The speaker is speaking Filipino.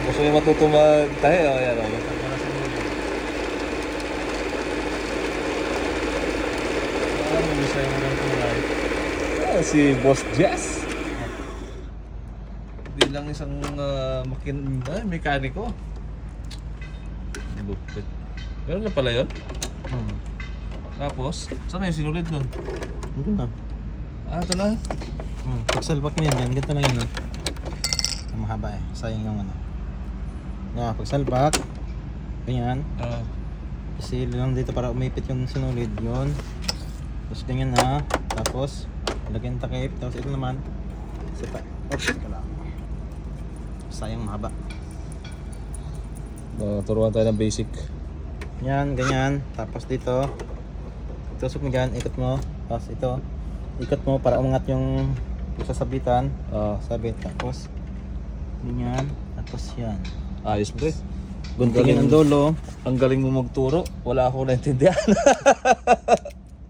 Gusto niya matuto magtahe, o yan o. Magbisay mo ng kulay. Si Boss Jess. Hindi lang isang mekaniko. Lupit. Meron na pala yun? Tapos, saan na yung sinulid nun? Ito na. Ito na. Pagsalbak mo yan, ganito lang yun. Ang mahaba eh. Sayang yung ano. Pagsalbak. Ganyan. Kasi lang dito para umipit yung sinulid. Yun. Tapos ganyan na. Tapos, lagyan takip. Tapos ito naman. Oops, wala. Sayang mahaba. Turuan tayo ng basic. Yan, ganyan. Tapos dito. Tusok mo dyan, ikot mo. Tapos ito. Ikot mo para umangat yung sasabitan. Sabit. Tapos, ganyan. Tapos yan. Ayos pre. Guntingin ang dulo. Ang galing mo magturo. Wala akong naintindihan.